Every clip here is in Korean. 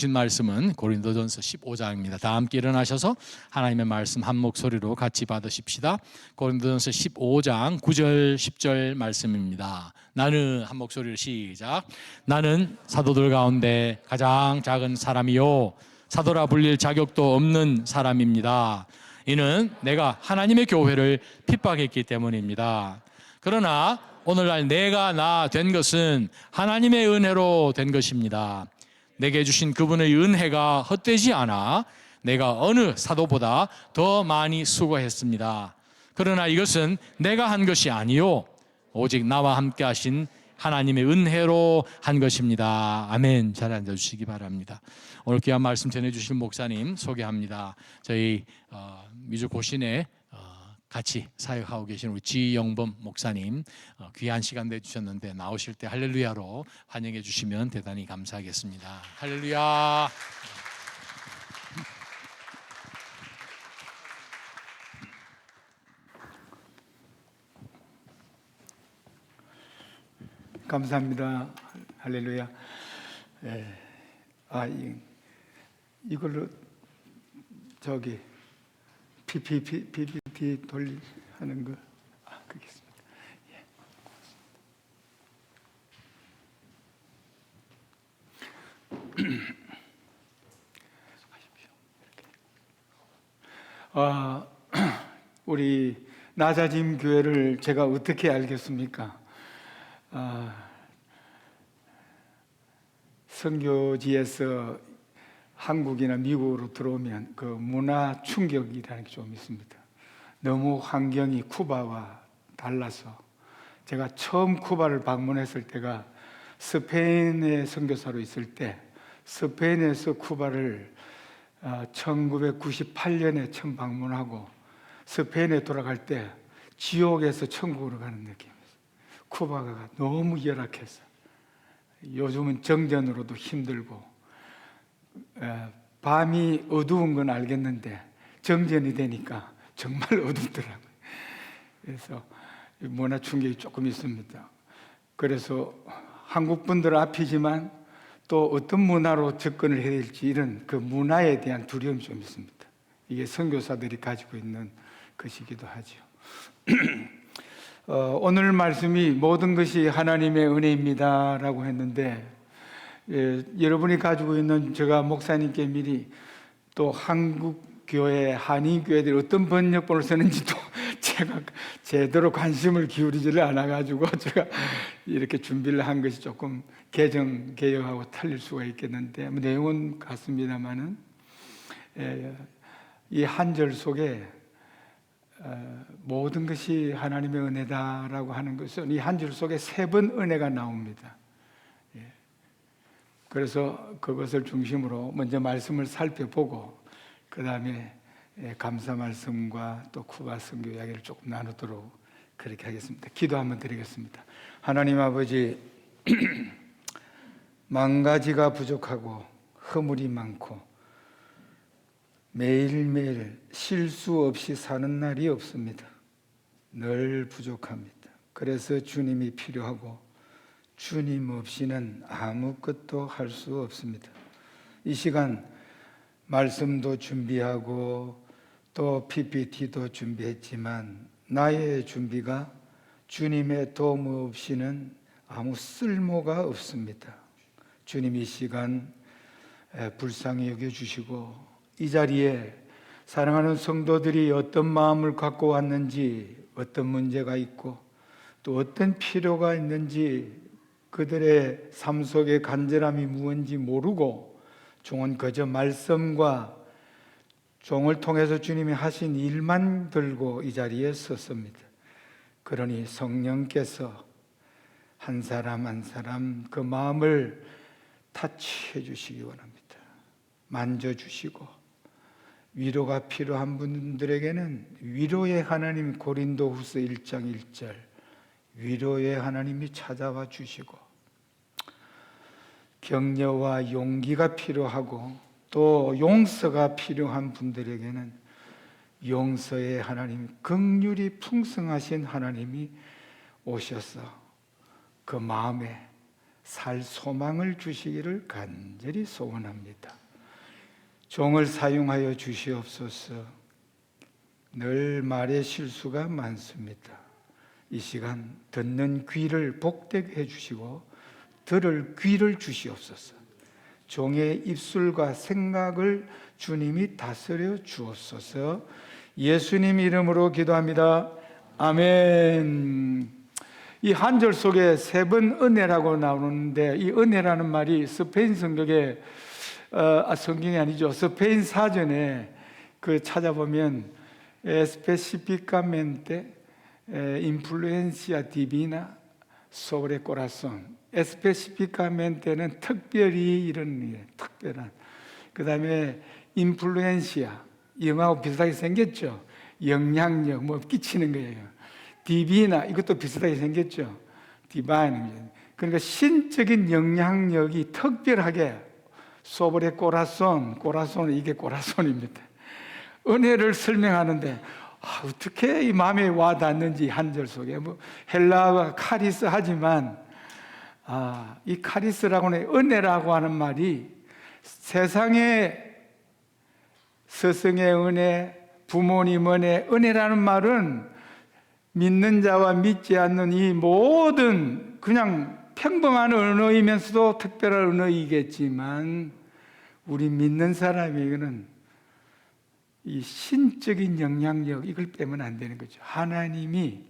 주신 말씀은 고린도전서 15장입니다. 다 함께 일어나셔서 하나님의 말씀 한 목소리로 같이 받으십시다. 고린도전서 15장 9절 10절 말씀입니다. 나는 한 목소리로 시작. 나는 사도들 가운데 가장 작은 사람이요 사도라 불릴 자격도 없는 사람입니다. 이는 내가 하나님의 교회를 핍박했기 때문입니다. 그러나 오늘날 내가 나 된 것은 하나님의 은혜로 된 것입니다. 내게 주신 그분의 은혜가 헛되지 않아 내가 어느 사도보다 더 많이 수고했습니다. 그러나 이것은 내가 한 것이 아니요 오직 나와 함께 하신 하나님의 은혜로 한 것입니다. 아멘. 잘 앉아주시기 바랍니다. 오늘 귀한 말씀 전해주실 목사님 소개합니다. 저희 미주 고신에 같이 사역하고 계신 우리 지영범 목사님 귀한 시간 내주셨는데 나오실 때 할렐루야로 환영해 주시면 대단히 감사하겠습니다. 할렐루야. 감사합니다. 할렐루야. 이걸로 저기 PPT 하는 거 그게 있습니다. 우리 나자짐 교회를 제가 어떻게 알겠습니까? 선교지에서 한국이나 미국으로 들어오면 그 문화 충격이라는 게 좀 있습니다. 너무 환경이 쿠바와 달라서 제가 처음 쿠바를 방문했을 때가 스페인의 선교사로 있을 때 스페인에서 쿠바를 1998년에 처음 방문하고 스페인에 돌아갈 때 지옥에서 천국으로 가는 느낌이었어요. 쿠바가 너무 열악해서 요즘은 정전으로도 힘들고 밤이 어두운 건 알겠는데 정전이 되니까 정말 어둡더라고요. 그래서 문화 충격이 조금 있습니다. 그래서 한국 분들 앞이지만 또 어떤 문화로 접근을 해야 될지 이런 그 문화에 대한 두려움이 좀 있습니다. 이게 선교사들이 가지고 있는 것이기도 하죠. 오늘 말씀이 모든 것이 하나님의 은혜입니다 라고 했는데 여러분이 가지고 있는 제가 목사님께 미리 또 한국 교회, 한인 교회들이 어떤 번역본을 쓰는지도 제가 제대로 관심을 기울이지를 않아가지고 제가 이렇게 준비를 한 것이 조금 개정하고 틀릴 수가 있겠는데 내용은 같습니다만은 이 한 절 속에 모든 것이 하나님의 은혜다라고 하는 것은 이 한 줄 속에 3번 은혜가 나옵니다. 그래서 그것을 중심으로 먼저 말씀을 살펴보고 그 다음에 감사 말씀과 또 쿠바 선교 이야기를 조금 나누도록 그렇게 하겠습니다. 기도 한번 드리겠습니다. 하나님 아버지, 만 가지가 부족하고 허물이 많고 매일매일 실수 없이 사는 날이 없습니다. 늘 부족합니다. 그래서 주님이 필요하고 주님 없이는 아무것도 할 수 없습니다. 이 시간 말씀도 준비하고 또 PPT도 준비했지만 나의 준비가 주님의 도움 없이는 아무 쓸모가 없습니다. 주님 이 시간 불쌍히 여겨주시고 이 자리에 사랑하는 성도들이 어떤 마음을 갖고 왔는지, 어떤 문제가 있고 또 어떤 필요가 있는지 그들의 삶 속의 간절함이 무엇인지 모르고 종은 그저 말씀과 종을 통해서 주님이 하신 일만 들고 이 자리에 섰습니다. 그러니 성령께서 한 사람 한 사람 그 마음을 터치해 주시기 원합니다. 만져주시고 위로가 필요한 분들에게는 위로의 하나님, 고린도후서 1장 1절 위로의 하나님이 찾아와 주시고, 격려와 용기가 필요하고 또 용서가 필요한 분들에게는 용서의 하나님, 긍휼이 풍성하신 하나님이 오셔서 그 마음에 살 소망을 주시기를 간절히 소원합니다. 종을 사용하여 주시옵소서. 늘 말에 실수가 많습니다. 이 시간 듣는 귀를 복되게 해주시고 들을 귀를 주시옵소서. 종의 입술과 생각을 주님이 다스려 주옵소서. 예수님 이름으로 기도합니다. 아멘. 이 한 절 속에 세 번 은혜라고 나오는데, 이 은혜라는 말이 스페인 성경에 성경이 아니죠. 스페인 사전에 찾아보면 específicamente influencia divina sobre corazón. específicamente는 특별히 이런 특별한. 그 다음에 influencia, 영하고 비슷하게 생겼죠. 영향력, 뭐 끼치는 거예요. divina, 이것도 비슷하게 생겼죠. divine. 그러니까 신적인 영향력이 특별하게 sobre corazón, corazón 이게 corazón입니다. 은혜를 설명하는데 어떻게 이 마음에 와 닿는지 한 절 속에 헬라어가 카리스 하지만 이 카리스라고는 은혜라고 하는 말이 세상의 스승의 은혜, 부모님 은혜라는 말은 믿는 자와 믿지 않는 이 모든 그냥 평범한 언어이면서도 특별한 언어이겠지만 우리 믿는 사람에게는 이 신적인 영향력 이걸 빼면 안 되는 거죠. 하나님이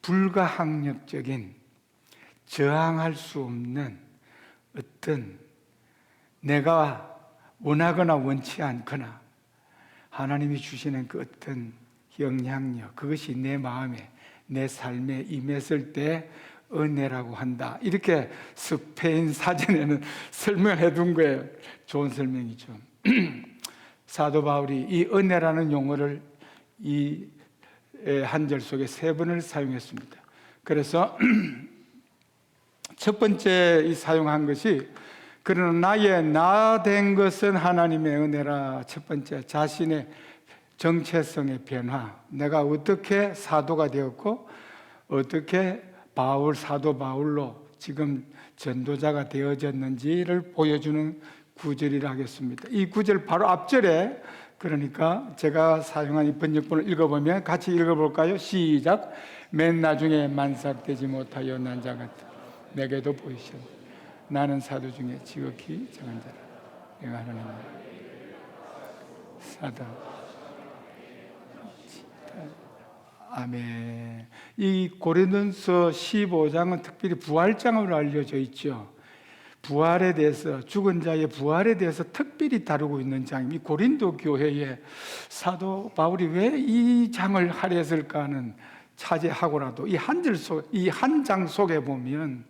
불가항력적인 저항할 수 없는 어떤 내가 원하거나 원치 않거나 하나님이 주시는 그 어떤 영향력, 그것이 내 마음에 내 삶에 임했을 때 은혜라고 한다. 이렇게 스페인 사전에는 설명해 둔 거예요. 좋은 설명이죠. 사도 바울이 이 은혜라는 용어를 이 한 절 속에 세 번을 사용했습니다. 그래서 첫 번째 이 사용한 것이 그러나 나의 나 된 것은 하나님의 은혜라. 첫 번째, 자신의 정체성의 변화. 내가 어떻게 사도가 되었고 어떻게 사도 바울로 지금 전도자가 되어졌는지를 보여주는 구절이라 하겠습니다. 이 구절 바로 앞절에, 그러니까 제가 사용한 이 번역본을 읽어보면 같이 읽어볼까요? 시작. 맨 나중에 만삭되지 못하여 난 자 같아 내게도 보이셨네. 나는 사도 중에 지극히 정한 자라. 내가 하나님 사도. 아멘. 이 고린도서 15장은 특별히 부활장으로 알려져 있죠. 부활에 대해서, 죽은 자의 부활에 대해서 특별히 다루고 있는 장입니다. 이 고린도 교회에 사도 바울이 왜 이 장을 할애했을까 하는 차지하고라도 이 한 장 속에 보면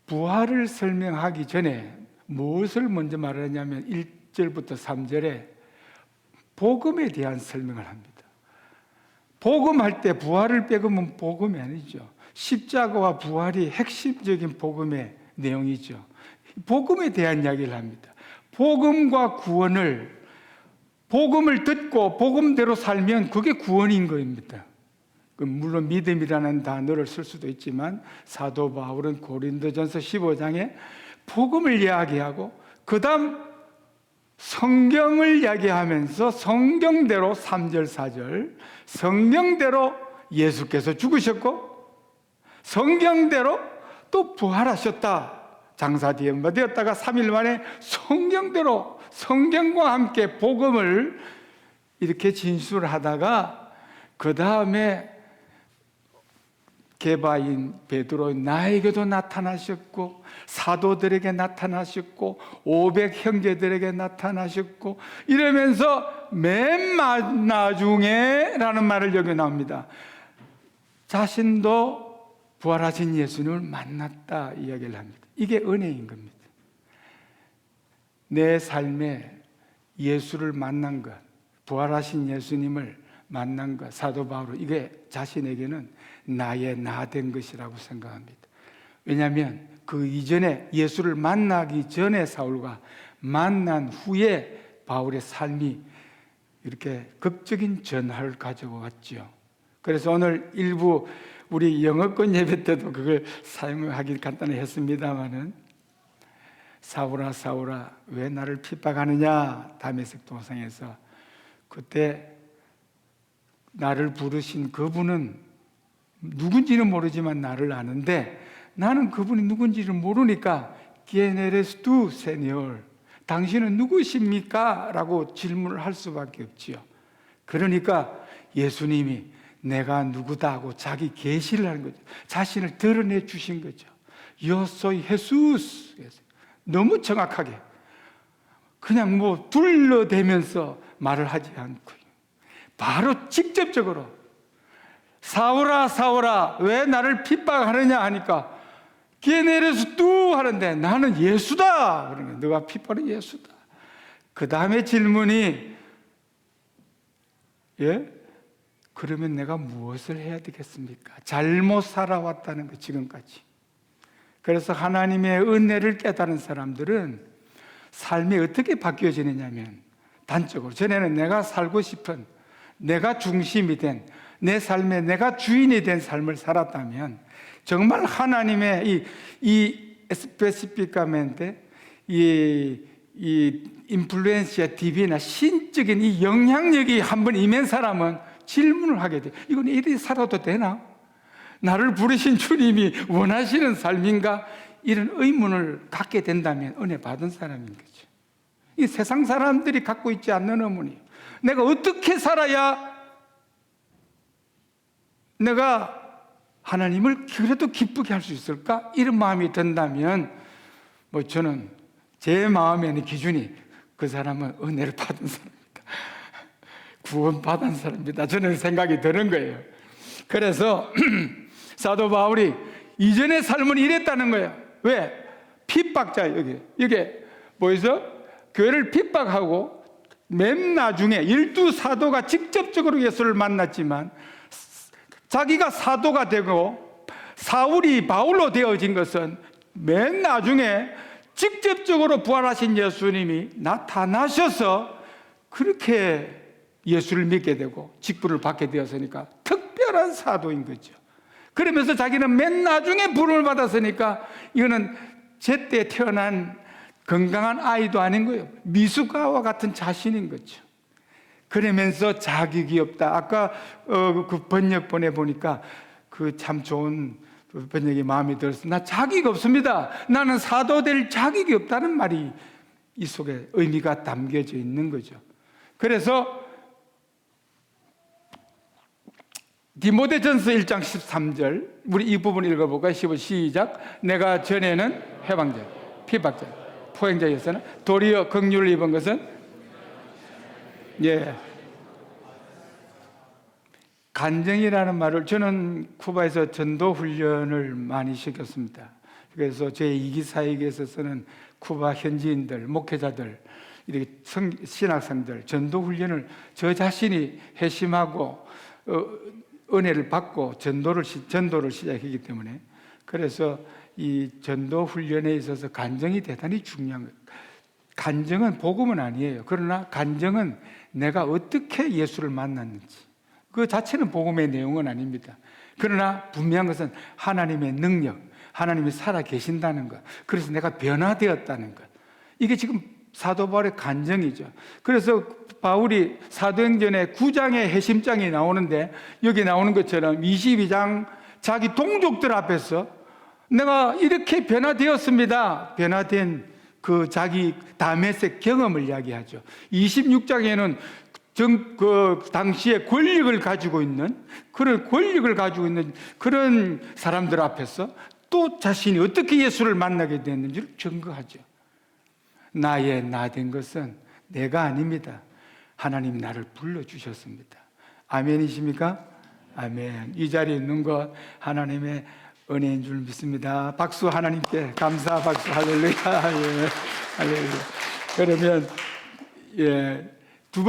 부활을 설명하기 전에 무엇을 먼저 말하냐면 1절부터 3절에 복음에 대한 설명을 합니다. 복음할 때 부활을 빼고면 복음이 아니죠. 십자가와 부활이 핵심적인 복음의 내용이죠. 복음에 대한 이야기를 합니다. 복음과 복음을 듣고 복음대로 살면 그게 구원인 겁니다. 물론 믿음이라는 단어를 쓸 수도 있지만 사도 바울은 고린도전서 15장에 복음을 이야기하고 그 다음 성경을 이야기하면서 성경대로 3절 4절 성경대로 예수께서 죽으셨고 성경대로 또 부활하셨다. 장사 뒤에 되었다가 3일 만에 성경대로 성경과 함께 복음을 이렇게 진술하다가 그 다음에 게바인 베드로 나에게도 나타나셨고 사도들에게 나타나셨고 500 형제들에게 나타나셨고 이러면서 맨 나중에 라는 말을 여기 나옵니다. 자신도 부활하신 예수님을 만났다 이야기를 합니다. 이게 은혜인 겁니다. 내 삶에 예수를 만난 것, 부활하신 예수님을 만난 것, 사도 바울은 이게 자신에게는 나의 나 된 것이라고 생각합니다. 왜냐하면 그 이전에 예수를 만나기 전에 사울과 만난 후에 바울의 삶이 이렇게 극적인 전환을 가져왔죠. 그래서 오늘 일부 우리 영어권 예배 때도 그걸 사용하기 간단히 했습니다마는, 사울아 사울아 왜 나를 핍박하느냐, 다메섹 도상에서. 그때 나를 부르신 그분은 누군지는 모르지만 나를 아는데, 나는 그분이 누군지를 모르니까 기에네레스두 세니얼, 당신은 누구십니까? 라고 질문을 할 수밖에 없지요. 그러니까 예수님이 내가 누구다 하고 자기 계시를 하는 거죠. 자신을 드러내 주신 거죠. Yo soy Jesús. 너무 정확하게, 그냥 뭐 둘러대면서 말을 하지 않고 바로 직접적으로 사울아 사울아 왜 나를 핍박하느냐 하니까 기에네레스 뚜 하는데, 나는 예수다. 그러니까 너가 핍박은 예수다. 그 다음에 질문이, 예? 그러면 내가 무엇을 해야 되겠습니까? 잘못 살아왔다는 거, 지금까지. 그래서 하나님의 은혜를 깨달은 사람들은 삶이 어떻게 바뀌어지느냐면, 단적으로 전에는 내가 살고 싶은, 내가 중심이 된, 내 삶에 내가 주인이 된 삶을 살았다면, 정말 하나님의 이 스페시피카멘테 이 인플루엔시아 디비나 신적인 이 영향력이 한번 임한 사람은 질문을 하게 돼. 이건 이리 살아도 되나? 나를 부르신 주님이 원하시는 삶인가? 이런 의문을 갖게 된다면 은혜 받은 사람인 거죠. 이 세상 사람들이 갖고 있지 않는 의문이에요. 내가 어떻게 살아야 내가 하나님을 그래도 기쁘게 할 수 있을까? 이런 마음이 든다면, 뭐 저는 제 마음에는 기준이 그 사람은 은혜를 받은 사람입니다. 구원받은 사람입니다. 저는 생각이 드는 거예요. 그래서 사도 바울이 이전의 삶은 이랬다는 거예요. 왜? 핍박자, 여기 보이죠? 교회를 핍박하고 맨 나중에 12사도가 직접적으로 예수를 만났지만, 자기가 사도가 되고 사울이 바울로 되어진 것은 맨 나중에 직접적으로 부활하신 예수님이 나타나셔서 그렇게 예수를 믿게 되고 직분을 받게 되었으니까 특별한 사도인 거죠. 그러면서 자기는 맨 나중에 부름을 받았으니까 이거는 제때 태어난 건강한 아이도 아닌 거예요. 미숙아와 같은 자신인 거죠. 그러면서 자격이 없다. 아까 그 번역본에 보니까 그 참 좋은 번역이 마음에 들어서, 나 자격이 없습니다. 나는 사도 될 자격이 없다는 말이 이 속에 의미가 담겨져 있는 거죠. 그래서 디모데전서 1장 13절, 우리 이 부분 읽어볼까요? 시작. 내가 전에는 해방자, 피박자, 포행자였으나 도리어 긍휼을 입은 것은, 예, 간증이라는 말을, 저는 쿠바에서 전도 훈련을 많이 시켰습니다. 그래서 제 2기 사역에서 쓰는 쿠바 현지인들, 목회자들, 이렇게 신학생들 전도 훈련을 저 자신이 회심하고 은혜를 받고 전도를 시작했기 때문에, 그래서 이 전도 훈련에 있어서 간증이 대단히 중요한 거예요. 간증은 복음은 아니에요. 그러나 간증은 내가 어떻게 예수를 만났는지, 그 자체는 복음의 내용은 아닙니다. 그러나 분명한 것은 하나님의 능력, 하나님이 살아 계신다는 것, 그래서 내가 변화되었다는 것, 이게 지금 사도 바울의 간증이죠. 그래서 바울이 사도행전의 9장의 회심장이 나오는데, 여기 나오는 것처럼 22장 자기 동족들 앞에서 내가 이렇게 변화되었습니다. 변화된 그 자기 다메섹 경험을 이야기하죠. 26장에는 그 당시에 권력을 가지고 있는 그런 사람들 앞에서 또 자신이 어떻게 예수를 만나게 됐는지를 증거하죠. 나의 나 된 것은 내가 아닙니다. 하나님 나를 불러주셨습니다. 아멘이십니까? 아멘. 이 자리에 있는 것 하나님의 은혜인 줄 믿습니다. 박수. 하나님께 감사 박수. 할렐루야. 예. 할렐루야. 그러면 두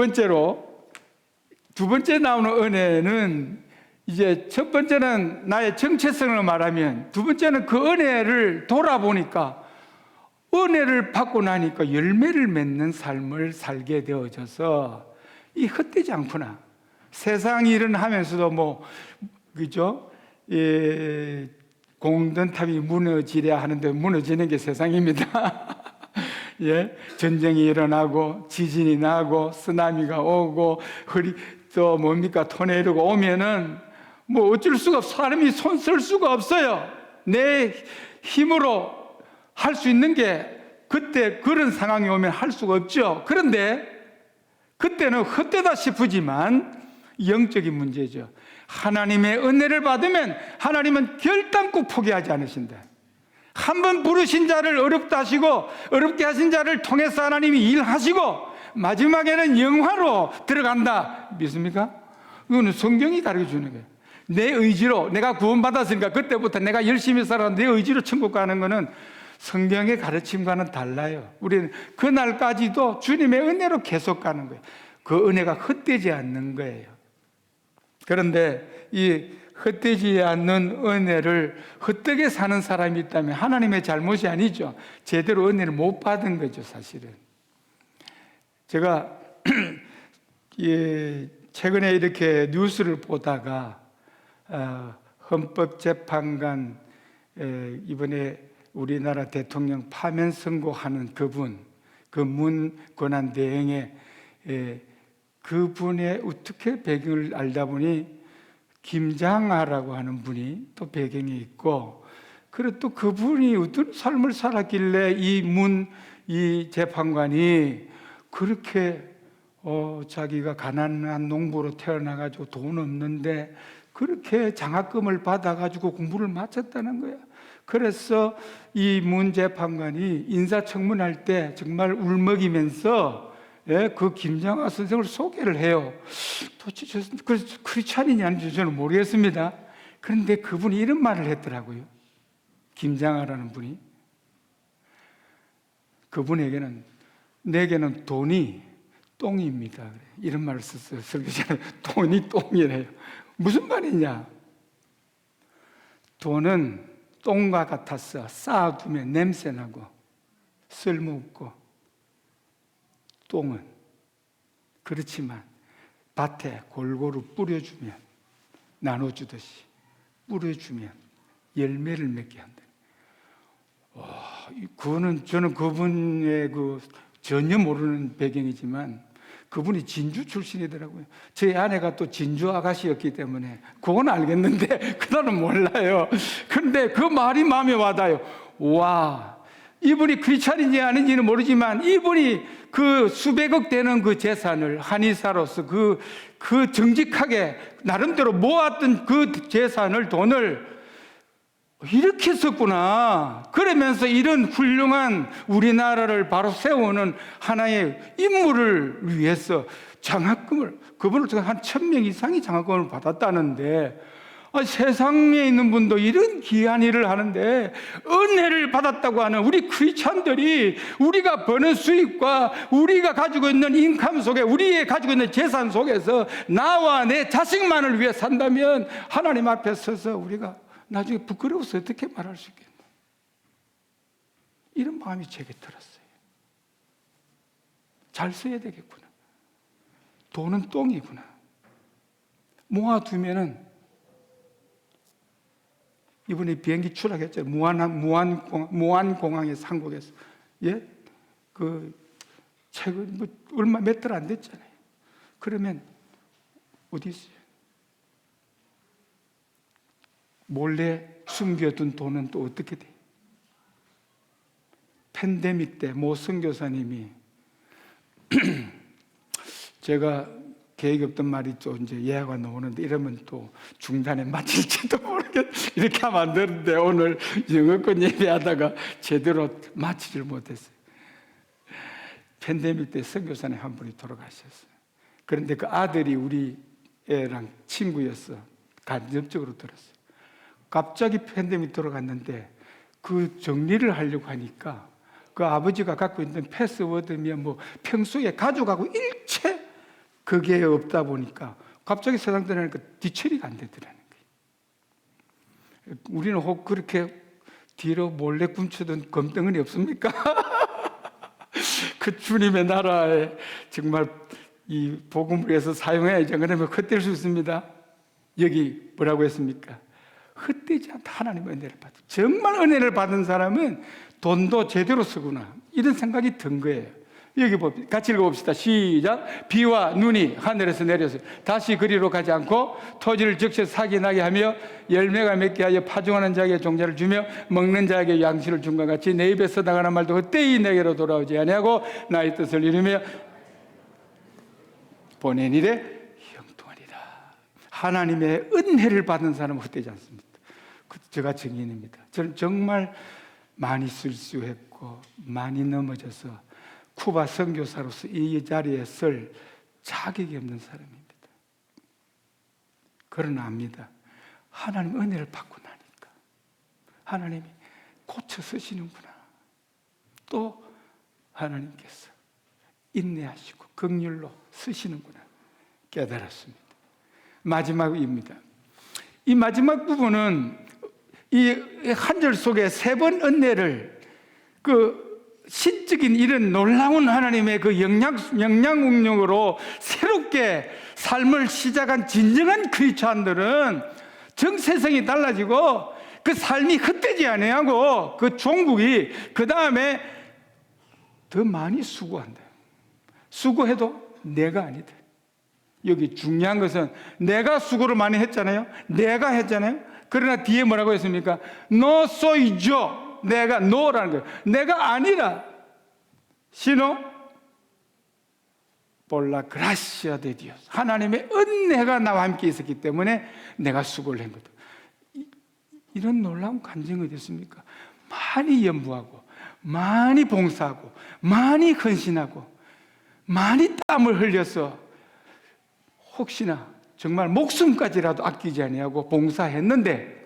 번째 나오는 은혜는, 이제 첫 번째는 나의 정체성을 말하면, 두 번째는 그 은혜를 돌아보니까, 은혜를 받고 나니까 열매를 맺는 삶을 살게 되어져서, 이 헛되지 않구나. 세상 일은 하면서도 그죠? 공든탑이 무너지려 하는데 무너지는 게 세상입니다. 예, 전쟁이 일어나고 지진이 나고 쓰나미가 오고 또 뭡니까 토네이도가 오면은 뭐 어쩔 수가 없어. 사람이 손 쓸 수가 없어요. 내 힘으로 할 수 있는 게 그때 그런 상황이 오면 할 수가 없죠. 그런데 그때는 헛되다 싶으지만 영적인 문제죠. 하나님의 은혜를 받으면 하나님은 결단코 포기하지 않으신다. 한 번 부르신 자를 어렵게 하신 자를 통해서 하나님이 일하시고 마지막에는 영화로 들어간다. 믿습니까? 이거는 성경이 가르쳐 주는 거예요. 내 의지로 내가 구원받았으니까 그때부터 내가 열심히 살아 내 의지로 천국 가는 거는 성경의 가르침과는 달라요. 우리는 그날까지도 주님의 은혜로 계속 가는 거예요. 그 은혜가 헛되지 않는 거예요. 그런데 이 헛되지 않는 은혜를 헛되게 사는 사람이 있다면 하나님의 잘못이 아니죠. 제대로 은혜를 못 받은 거죠, 사실은. 제가 최근에 이렇게 뉴스를 보다가 헌법재판관 이번에 우리나라 대통령 파면 선고하는 그분, 그 문권한 대행의 그분의 어떻게 배경을 알다 보니 김장하라고 하는 분이 또 배경이 있고, 그리고 또 그분이 어떤 삶을 살았길래 이 재판관이 그렇게 자기가 가난한 농부로 태어나가지고 돈 없는데 그렇게 장학금을 받아가지고 공부를 마쳤다는 거야. 그래서 이 문 재판관이 인사청문할 때 정말 울먹이면서 그 김장하 선생을 소개를 해요. 도대체 크리스찬이냐 아닌지 저는 모르겠습니다. 그런데 그분이 이런 말을 했더라고요. 김장하라는 분이. 그분에게는 내게는 돈이 똥입니다. 이런 말을 썼어요. 설교자는 돈이 똥이래요. 무슨 말이냐? 돈은 똥과 같아서 쌓아두면 냄새나고 쓸모없고, 똥은 그렇지만 밭에 골고루 뿌려주면, 나눠주듯이 뿌려주면 열매를 맺게 한다. 그거는 저는 그분의 전혀 모르는 배경이지만 그분이 진주 출신이더라고요. 제 아내가 또 진주 아가씨였기 때문에 그건 알겠는데 그날은 몰라요. 그런데 그 말이 마음에 와닿아요. 와, 이분이 크리스찬인지 아닌지는 모르지만 이분이 그 수백억 되는 그 재산을 한의사로서 그 정직하게 나름대로 모았던 그 재산을, 돈을 이렇게 썼구나. 그러면서 이런 훌륭한 우리나라를 바로 세우는 하나의 인물을 위해서 장학금을, 그분을 통해 한 1000명 이상이 장학금을 받았다는데, 세상에 있는 분도 이런 귀한 일을 하는데 은혜를 받았다고 하는 우리 크리스찬들이 우리가 버는 수입과 우리가 가지고 있는 인컴 속에, 우리의 가지고 있는 재산 속에서 나와 내 자식만을 위해 산다면 하나님 앞에 서서 우리가 나중에 부끄러워서 어떻게 말할 수 있겠나. 이런 마음이 제게 들었어요. 잘 써야 되겠구나. 돈은 똥이구나. 모아두면은, 이번에 비행기 추락했죠. 무안공항에 상륙해서. 예? 최근 얼마 몇 달 안 됐잖아요. 그러면 어디 있어요? 몰래 숨겨둔 돈은 또 어떻게 돼? 팬데믹 때 모 선교사님이 제가 계획이 없던 말이 또 이제 예화가 나오는데 이러면 또 중단에 마칠지도 모르겠, 이렇게 하면 안 되는데 오늘 영어권 예배하다가 제대로 마치질 못했어요. 팬데믹 때 선교사님 한 분이 돌아가셨어요. 그런데 그 아들이 우리 애랑 친구였어. 간접적으로 들었어요. 갑자기 팬데믹 돌아갔는데 그 정리를 하려고 하니까 그 아버지가 갖고 있는 패스워드며 뭐 평소에 가져가고 일체 그게 없다 보니까 갑자기 세상 떠나니까 뒤처리가 안 되더라는 거예요. 우리는 혹 그렇게 뒤로 몰래 굶쳐둔 검덩어리 없습니까? 그 주님의 나라에 정말 이 복음을 위해서 사용해야죠. 그러면 헛될 수 있습니다. 여기 뭐라고 했습니까? 헛되지 않다. 하나님의 은혜를 받아. 정말 은혜를 받은 사람은 돈도 제대로 쓰구나, 이런 생각이 든 거예요. 여기 같이 읽어봅시다. 시작. 비와 눈이 하늘에서 내려서 다시 그리로 가지 않고 토지를 적셔 사기 나게 하며 열매가 맺게 하여 파종하는 자에게 종자를 주며 먹는 자에게 양식을 준 것 같이 내 입에서 나가는 말도 헛되이 내게로 돌아오지 아니하고 나의 뜻을 이루며 보낸 일에 형통하리라. 하나님의 은혜를 받은 사람은 헛되지 않습니다. 제가 증인입니다. 저는 정말 많이 실수했고 많이 넘어져서 쿠바 선교사로서 이 자리에 설 자격이 없는 사람입니다. 그러나 압니다. 하나님 은혜를 받고 나니까 하나님이 고쳐 쓰시는구나. 또 하나님께서 인내하시고 긍휼로 쓰시는구나 깨달았습니다. 마지막입니다. 이 마지막 부분은 이 한 절 속에 세 번 은혜를, 그 신적인 이런 놀라운 하나님의 그 영향력으로 새롭게 삶을 시작한 진정한 크리스찬들은 정체성이 달라지고 그 삶이 헛되지 아니하고 그 종국이 그 다음에 더 많이 수고한다. 수고해도 내가 아니다. 여기 중요한 것은 내가 수고를 많이 했잖아요. 내가 했잖아요. 그러나 뒤에 뭐라고 했습니까? No soy yo. 내가 no라는 거예요. 내가 아니라 sino por la gracia de Dios. 하나님의 은혜가 나와 함께 있었기 때문에 내가 수고를 한 거다. 이런 놀라운 감정이 어딨습니까? 많이 연구하고 많이 봉사하고 많이 헌신하고 많이 땀을 흘려서 혹시나 정말 목숨까지라도 아끼지 아니하고 봉사했는데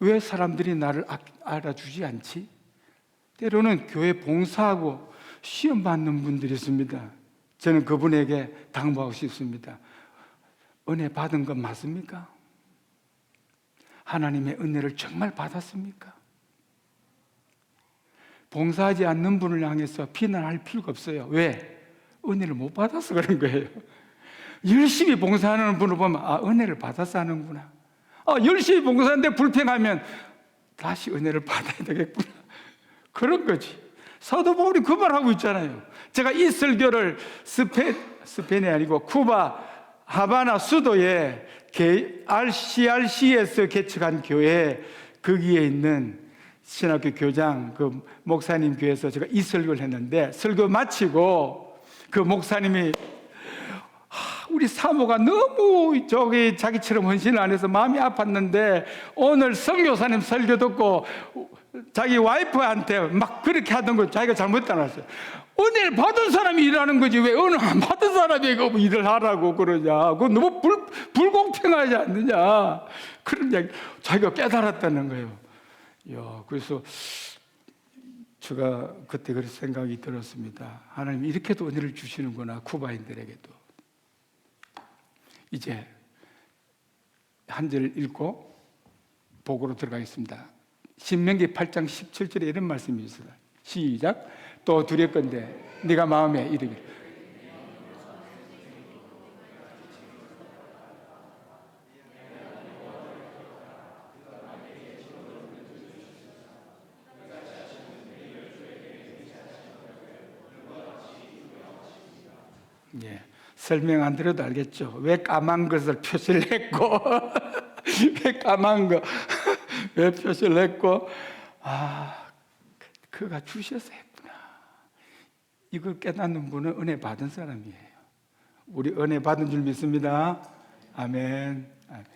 왜 사람들이 나를 알아주지 않지? 때로는 교회 봉사하고 시험 받는 분들이 있습니다. 저는 그분에게 당부하고 싶습니다. 은혜 받은 건 맞습니까? 하나님의 은혜를 정말 받았습니까? 봉사하지 않는 분을 향해서 비난할 필요가 없어요. 왜? 은혜를 못 받아서 그런 거예요. 열심히 봉사하는 분을 보면 은혜를 받아서 하는구나. 열심히 봉사하는데 불평하면 다시 은혜를 받아야 되겠구나. 그런 거지. 사도 바울이 그 말하고 있잖아요. 제가 이 설교를 스페인이 아니고 쿠바 하바나 수도에 RCRC에서 개척한 교회, 거기에 있는 신학교 교장, 그 목사님 교회에서 제가 이 설교를 했는데, 설교 마치고 그 목사님이 우리 사모가 너무 자기처럼 헌신을 안 해서 마음이 아팠는데 오늘 선교사님 설교 듣고 자기 와이프한테 막 그렇게 하던 거 자기가 잘못했다고 했어요. 은혜를 받은 사람이 일하는 거지 왜 은혜 안 받은 사람이 일을 하라고 그러냐. 그건 너무 불공평하지 않느냐. 그런 이야기 자기가 깨달았다는 거예요. 그래서 제가 그때 그런 생각이 들었습니다. 하나님 이렇게도 은혜를 주시는구나, 쿠바인들에게도. 이제 한 절 읽고 복으로 들어가겠습니다. 신명기 8장 17절에 이런 말씀이 있어요. 시작. 또 두렵건대 네가 마음에 이르기를 설명 안 드려도 알겠죠. 왜 까만 것을 표시를 했고 왜 까만 거 왜 표시를 했고 그가 주셔서 했구나. 이걸 깨닫는 분은 은혜 받은 사람이에요. 우리 은혜 받은 줄 믿습니다. 아멘. 아멘.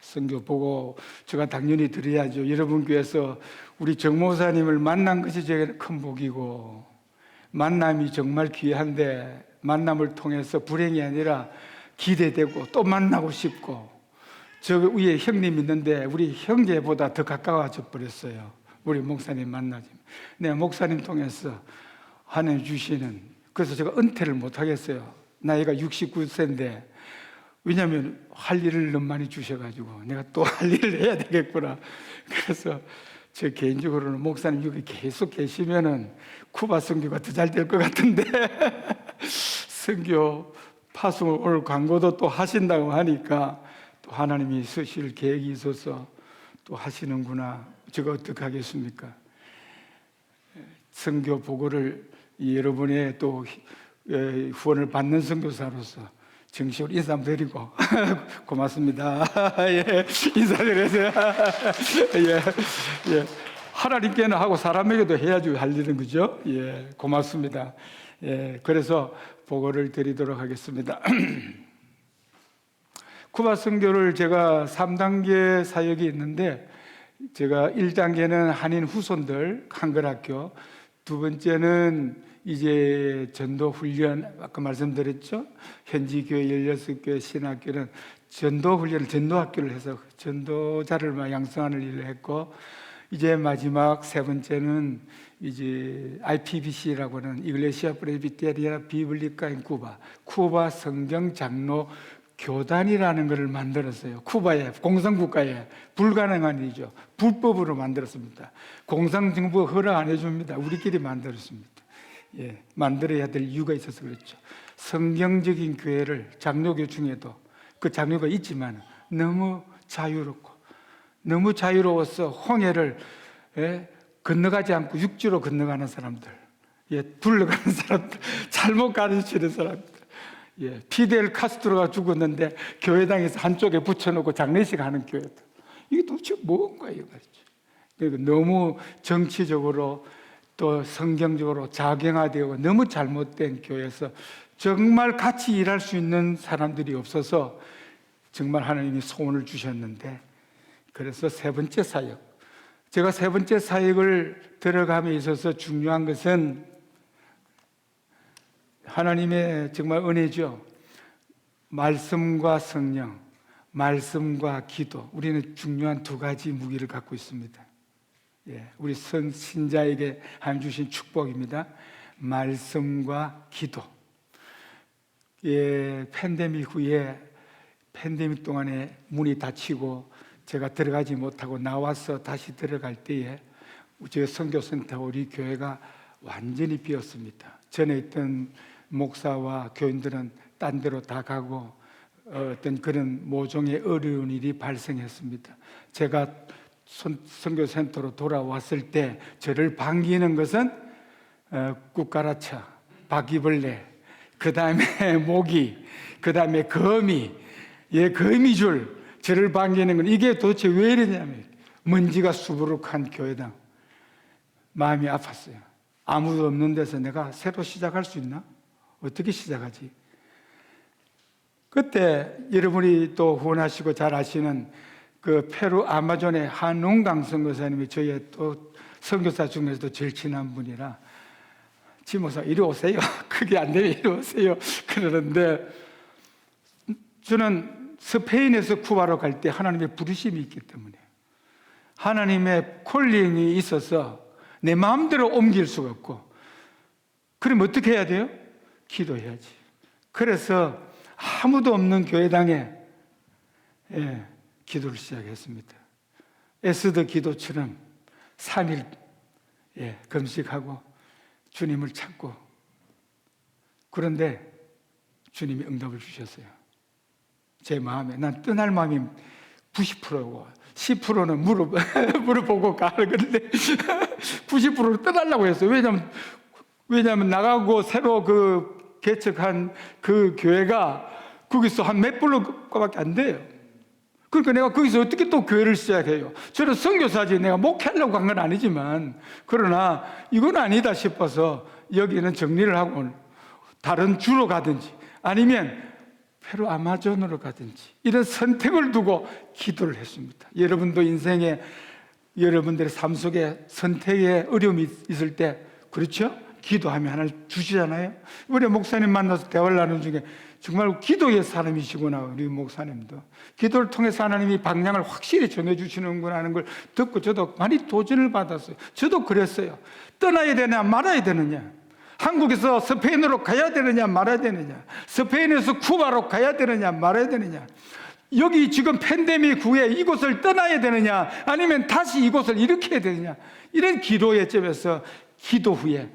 성교 보고 제가 당연히 드려야죠. 여러분 교회에서 우리 정 목사님을 만난 것이 제게 큰 복이고, 만남이 정말 귀한데 만남을 통해서 불행이 아니라 기대되고 또 만나고 싶고, 저 위에 형님 있는데 우리 형제보다 더 가까워져 버렸어요. 우리 목사님 만나지. 내가 목사님 통해서 하나님 주시는, 그래서 제가 은퇴를 못 하겠어요. 나이가 69세인데 왜냐하면 할 일을 너무 많이 주셔가지고 내가 또 할 일을 해야 되겠구나. 그래서 저 개인적으로는 목사님 여기 계속 계시면은 쿠바 선교가 더 잘 될 것 같은데 선교 파송을 오늘 광고도 또 하신다고 하니까 또 하나님이 쓰실 계획이 있어서 또 하시는구나. 제가 어떻게 하겠습니까? 선교 보고를 여러분의 또 후원을 받는 선교사로서 정식으로 인사 한번 드리고 고맙습니다. 예, 인사드려서요. 예, 예. 하나님께는 하고 사람에게도 해야지 할 일은 그죠? 예, 고맙습니다. 예, 그래서 보고를 드리도록 하겠습니다. 쿠바 선교를 제가 3단계 사역이 있는데, 제가 1단계는 한인 후손들 한글학교, 두 번째는 이제 전도 훈련, 아까 말씀드렸죠? 현지 교회 16교회 신학교는 전도 훈련을 전도학교를 해서 전도자를 양성하는 일을 했고, 이제 마지막 세 번째는 이제 IPBC라고 하는 이글레시아 프레비테리아 비블리카 인 쿠바 성경 장로 교단이라는 것을 만들었어요. 쿠바에, 공산국가에 불가능한 일이죠. 불법으로 만들었습니다. 공산정부가 허락 안 해줍니다. 우리끼리 만들었습니다. 예, 만들어야 될 이유가 있어서 그렇죠. 성경적인 교회를 장로교 중에도 그 장로가 있지만 너무 자유롭고 너무 자유로워서 홍해를 건너가지 않고 육지로 건너가는 사람들, 둘러가는 사람들, 잘못 가르치는 사람들. 피델 카스트로가 죽었는데 교회당에서 한쪽에 붙여놓고 장례식 하는 교회들. 이게 도대체 뭔가요? 그러니까 너무 정치적으로 또 성경적으로 작용화되고 너무 잘못된 교회에서 정말 같이 일할 수 있는 사람들이 없어서 정말 하나님이 소원을 주셨는데, 그래서 세 번째 사역, 제가 세 번째 사역을 들어감에 있어서 중요한 것은 하나님의 정말 은혜죠. 말씀과 성령, 말씀과 기도, 우리는 중요한 두 가지 무기를 갖고 있습니다. 우리 신자에게 하나님 주신 축복입니다. 말씀과 기도. 팬데믹 후에, 팬데믹 동안에 문이 닫히고 제가 들어가지 못하고 나와서 다시 들어갈 때에 저희 선교센터 우리 교회가 완전히 비었습니다. 전에 있던 목사와 교인들은 딴 데로 다 가고 어떤 그런 모종의 어려운 일이 발생했습니다. 제가 선교센터로 돌아왔을 때 저를 반기는 것은 꾹가라차, 바퀴벌레, 그 다음에 모기, 그 다음에 거미, 거미줄, 저를 반기는 건 이게 도대체 왜 이러냐면 먼지가 수두룩한 교회당. 마음이 아팠어요. 아무도 없는 데서 내가 새로 시작할 수 있나? 어떻게 시작하지? 그때 여러분이 또 후원하시고 잘 아시는 그 페루 아마존의 한웅강 선교사님이 저희의 또 선교사 중에서도 제일 친한 분이라, 지모사 이리 오세요. 그게 안 되면 이리 오세요. 그러는데 저는 스페인에서 쿠바로 갈 때 하나님의 부르심이 있기 때문에, 하나님의 콜링이 있어서 내 마음대로 옮길 수가 없고, 그럼 어떻게 해야 돼요? 기도해야지. 그래서 아무도 없는 교회당에 기도를 시작했습니다. 에스더 기도처럼 3일 금식하고 주님을 찾고, 그런데 주님이 응답을 주셨어요. 제 마음에, 난 떠날 마음이 90%고 10%는 물어보고 가는 건데 90%를 떠나려고 했어요. 왜냐하면 나가고 새로 그 개척한 그 교회가 거기서 한 몇 블록밖에 안 돼요. 그러니까 내가 거기서 어떻게 또 교회를 시작해요? 저는 선교사지 내가 목회하려고 한 건 아니지만, 그러나 이건 아니다 싶어서 여기는 정리를 하고 다른 주로 가든지 아니면 페루 아마존으로 가든지 이런 선택을 두고 기도를 했습니다. 여러분도 인생에, 여러분들의 삶 속에 선택에 어려움이 있을 때, 그렇죠? 기도하면 하나를 주시잖아요. 우리 목사님 만나서 대화를 나누는 중에 정말 기도의 사람이시구나. 우리 목사님도 기도를 통해서 하나님이 방향을 확실히 정해주시는구나 하는 걸 듣고 저도 많이 도전을 받았어요. 저도 그랬어요. 떠나야 되냐 말아야 되느냐, 한국에서 스페인으로 가야 되느냐 말아야 되느냐, 스페인에서 쿠바로 가야 되느냐 말아야 되느냐, 여기 지금 팬데믹 후에 이곳을 떠나야 되느냐 아니면 다시 이곳을 일으켜야 되느냐, 이런 기도의 점에서 기도 후에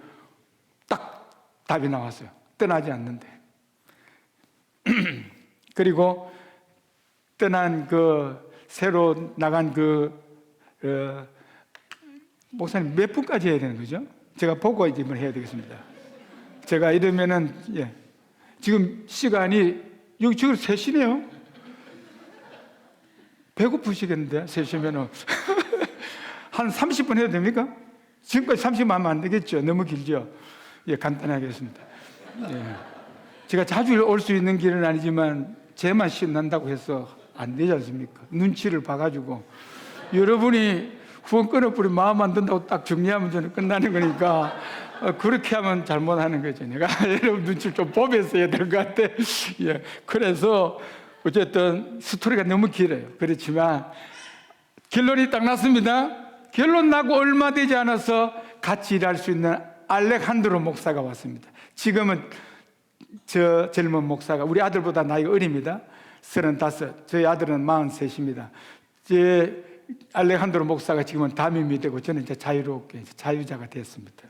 딱 답이 나왔어요. 떠나지 않는데. 그리고 떠난 새로 나간 목사님 몇 분까지 해야 되는 거죠? 제가 보고 이제 뭘 해야 되겠습니다. 제가 이러면은, 지금 시간이, 여기 지금 3시네요? 배고프시겠는데, 3시면은. 한 30분 해도 됩니까? 지금까지 30분 하면 안 되겠죠? 너무 길죠? 간단하게 하겠습니다. 제가 자주 올 수 있는 길은 아니지만, 제만 신난다고 해서 안 되지 않습니까? 눈치를 봐가지고. 여러분이 후원 끊어버리면 마음 안 든다고 딱 정리하면 저는 끝나는 거니까, 그렇게 하면 잘못하는 거죠. 내가 여러분 눈치를 좀 보면서 해야 될 것 같아. 그래서 어쨌든 스토리가 너무 길어요. 그렇지만 결론이 딱 났습니다. 결론 나고 얼마 되지 않아서 같이 일할 수 있는 알레칸드로 목사가 왔습니다. 지금은 저 젊은 목사가 우리 아들보다 나이가 어립니다. 35. 저희 아들은 43입니다. 제 알레칸드로 목사가 지금은 담임이 되고 저는 이제 자유롭게 자유자가 됐습니다.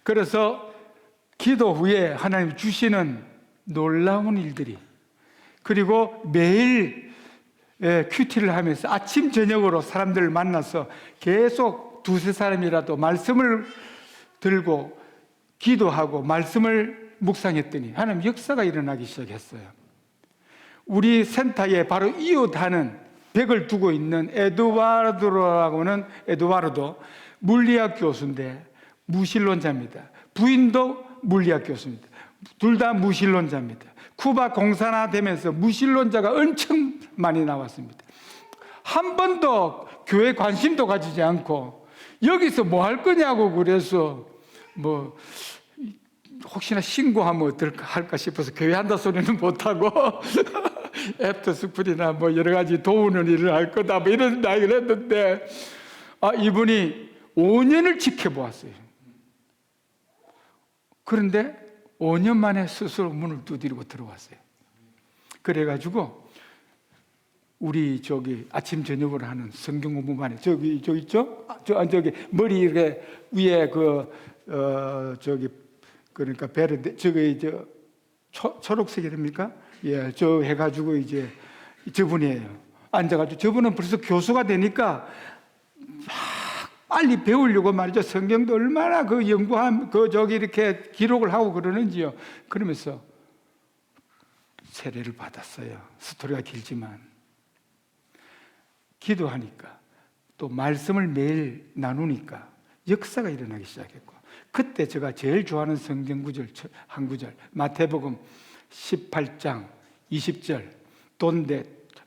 그래서 기도 후에 하나님 주시는 놀라운 일들이, 그리고 매일 큐티를 하면서 아침 저녁으로 사람들을 만나서 계속 두세 사람이라도 말씀을 들고 기도하고 말씀을 묵상했더니 하나님 역사가 일어나기 시작했어요. 우리 센터에 바로 이웃하는 벽을 두고 있는 에두와르도라고는 에두와르도 물리학 교수인데 무신론자입니다. 부인도 물리학 교수입니다. 둘 다 무신론자입니다. 쿠바 공산화되면서 무신론자가 엄청 많이 나왔습니다. 한 번도 교회 관심도 가지지 않고 여기서 뭐 할 거냐고 그래서 뭐 혹시나 신고하면 어떨까 할까 싶어서 교회 한다 소리는 못하고 애프터스쿨이나 뭐 여러 가지 도우는 일을 할 거다 뭐 이런 이야기를 했는데 이분이 5년을 지켜보았어요. 그런데 5년 만에 스스로 문을 두드리고 들어왔어요. 그래가지고 우리 아침 저녁으로 하는 성경 공부만에 저기 있죠? 저기 머리 이렇게 위에 그러니까 베르데 초록색이 됩니까? 저 해가지고 이제 저분이에요. 앉아가지고 저분은 벌써 교수가 되니까 빨리 배우려고 말이죠. 성경도 얼마나 이렇게 기록을 하고 그러는지요. 그러면서 세례를 받았어요. 스토리가 길지만. 기도하니까 또 말씀을 매일 나누니까 역사가 일어나기 시작했고, 그때 제가 제일 좋아하는 성경 구절 한 구절, 마태복음 18장 20절, 돈데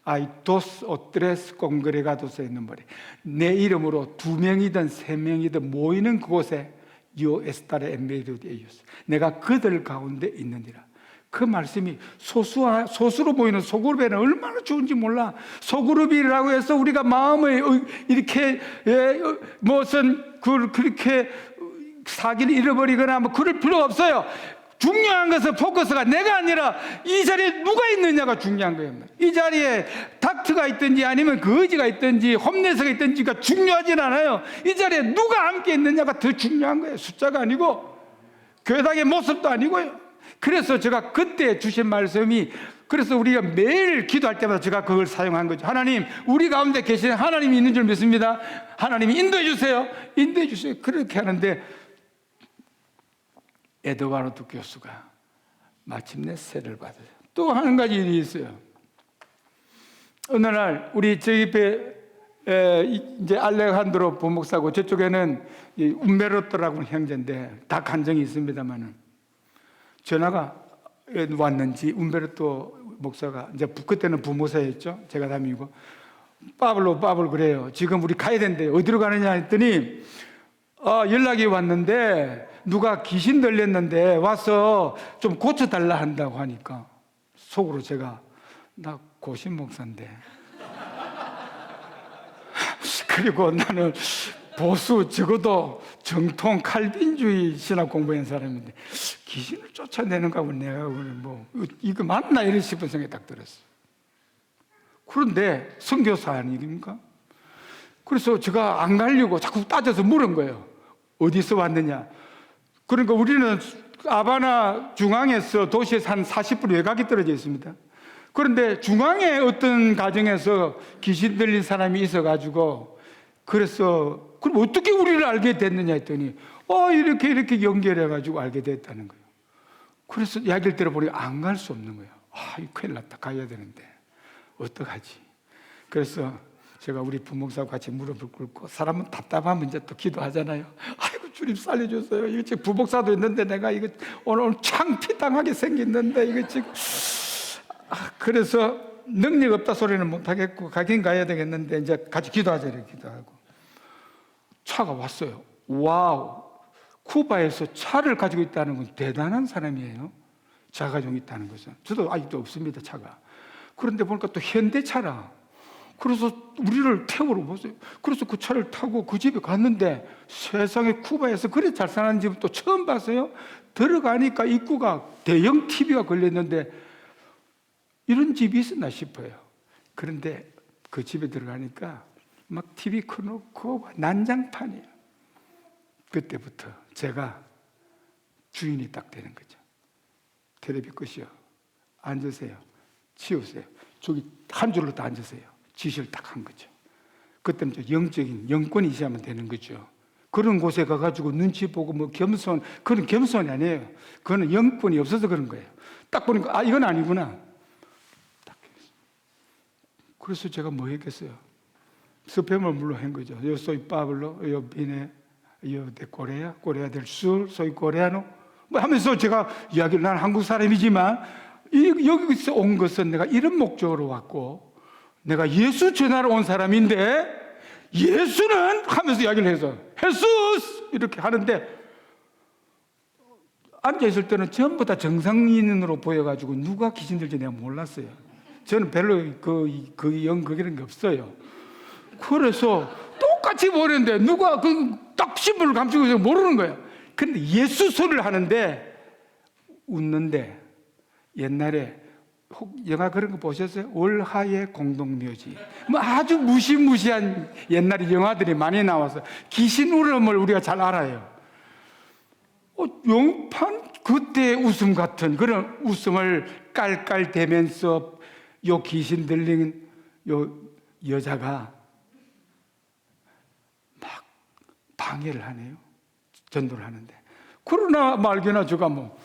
아이 도스 오트레스 꽁그레가도스에 있는 말이, 내 이름으로 2명이든 3명이든 모이는 그곳에 요 에스타레 엠베이드에이오스, 내가 그들 가운데 있느니라. 그 말씀이 소수로 보이는 소그룹에는 얼마나 좋은지 몰라. 소그룹이라고 해서 우리가 마음을 이렇게 무슨 그렇게 사기를 잃어버리거나 뭐 그럴 필요가 없어요. 중요한 것은 포커스가 내가 아니라 이 자리에 누가 있느냐가 중요한 거예요. 이 자리에 닥트가 있든지 아니면 거지가 있든지 홈레스가 있든지가 중요하진 않아요. 이 자리에 누가 함께 있느냐가 더 중요한 거예요. 숫자가 아니고 교회당의 모습도 아니고요. 그래서 제가 그때 주신 말씀이, 그래서 우리가 매일 기도할 때마다 제가 그걸 사용한 거죠. 하나님, 우리 가운데 계시는 하나님이 있는 줄 믿습니다. 하나님이 인도해 주세요. 인도해 주세요. 그렇게 하는데 에드와르드 교수가 마침내 세례를 받아요. 또 한 가지 일이 있어요. 어느 날 우리 저희 옆에 이제 알레칸드로 부목사고 저쪽에는 움베르토라고 형제인데 다 간정이 있습니다만은 전화가 왔는지 움베르토 목사가 이제 그때는 부모사였죠. 제가 담임이고 빠블 그래요. 지금 우리 가야 된대요. 어디로 가느냐 했더니 연락이 왔는데 누가 귀신 들렸는데 와서 좀 고쳐달라 한다고 하니까 속으로 제가 나 고신 목사인데 그리고 나는 보수 적어도 정통 칼빈주의 신학 공부한 사람인데 귀신을 쫓아내는가 보면 내가 뭐 이거 맞나 이런 싶은 생각이 딱 들었어요. 그런데 선교사 아닙니까? 그래서 제가 안 가려고 자꾸 따져서 물은 거예요. 어디서 왔느냐? 그러니까 우리는 아바나 중앙에서 도시에서 한 40분 외곽에 떨어져 있습니다. 그런데 중앙에 어떤 가정에서 귀신 들린 사람이 있어가지고, 그래서 그럼 어떻게 우리를 알게 됐느냐 했더니 이렇게 연결해가지고 알게 됐다는 거예요. 그래서 이야기를 들어보니까 안 갈 수 없는 거예요. 이거 큰일 났다, 가야 되는데 어떡하지? 그래서 제가 우리 부목사하고 같이 무릎을 꿇고, 사람은 답답하면 이제 또 기도하잖아요. 아이고 주님 살려줬어요. 이거 지금 부목사도 있는데 내가 이거 오늘 창피당하게 생겼는데 이거 지금 그래서 능력 없다 소리는 못 하겠고 가긴 가야 되겠는데 이제 같이 기도하자 이렇게 기도하고, 차가 왔어요. 와우, 쿠바에서 차를 가지고 있다는 건 대단한 사람이에요. 차 가지고 있다는 것은. 저도 아직도 없습니다, 차가. 그런데 보니까 또 현대차라. 그래서 우리를 태우러 보세요. 그래서 그 차를 타고 그 집에 갔는데, 세상에 쿠바에서 그래 잘 사는 집은 또 처음 봤어요. 들어가니까 입구가 대형 TV가 걸렸는데 이런 집이 있었나 싶어요. 그런데 그 집에 들어가니까 막 TV 켜놓고 난장판이에요. 그때부터 제가 주인이 딱 되는 거죠. 텔레비 끄시오, 앉으세요, 치우세요, 저기 한 줄로 다 앉으세요, 지시를 딱 한 거죠. 그때부터 영적인 영권이 있어야만 되는 거죠. 그런 곳에 가가지고 눈치 보고 뭐 겸손, 그런 겸손이 아니에요. 그거는 영권이 없어서 그런 거예요. 딱 보니까 이건 아니구나. 그래서 제가 뭐 했겠어요? 스팸을 물로 한 거죠. Yo soy Pablo, yo vine, yo de Corea, Corea del Sur, soy coreano. 뭐 하면서 제가 이야기를, 난 한국 사람이지만 여기서 온 것은 내가 이런 목적으로 왔고, 내가 예수 전하러 온 사람인데, 예수는 하면서 이야기를 해서 예수스 이렇게 하는데, 앉아있을 때는 전부 다 정상인으로 보여가지고 누가 귀신 들지 내가 몰랐어요. 저는 별로 그런 게 없어요. 그래서 똑같이 보는데 누가 딱 신분을 감추고 있어서 모르는 거예요. 근데 예수 소리를 하는데 웃는데, 옛날에 영화 그런 거 보셨어요? 월하의 공동묘지. 뭐 아주 무시무시한 옛날에 영화들이 많이 나와서 귀신 울음을 우리가 잘 알아요. 용판 그때 웃음 같은 그런 웃음을 깔깔대면서 요 귀신 들린 요 여자가 막 방해를 하네요. 전도를 하는데. 그러나 말게나 제가 뭐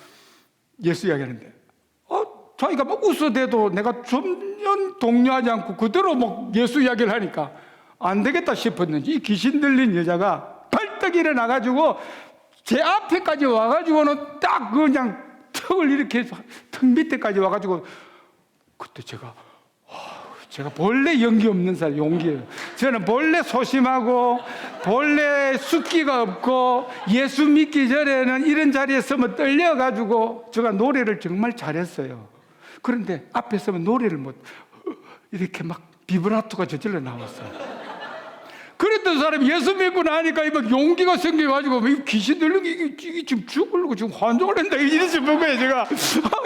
예수 이야기하는데, 자기가 막 웃어대도 내가 전혀 동요하지 않고 그대로 막 예수 이야기를 하니까 안 되겠다 싶었는지, 이 귀신 들린 여자가 벌떡 일어나가지고 제 앞에까지 와가지고는 딱 그냥 턱을 이렇게 해서 턱 밑에까지 와가지고, 그때 제가 본래 연기 없는 사람, 용기예요. 저는 본래 소심하고 본래 숫기가 없고 예수 믿기 전에는 이런 자리에 서면 떨려가지고 제가 노래를 정말 잘했어요. 그런데 앞에 서면 노래를 이렇게 막 비브라토가 저절로 나왔어요. 그랬던 사람이 예수 믿고 나니까 막 용기가 생겨가지고 귀신 들린 게 이게 지금 죽으려고 지금 환종을 한다 이래 싶은 거예요, 제가.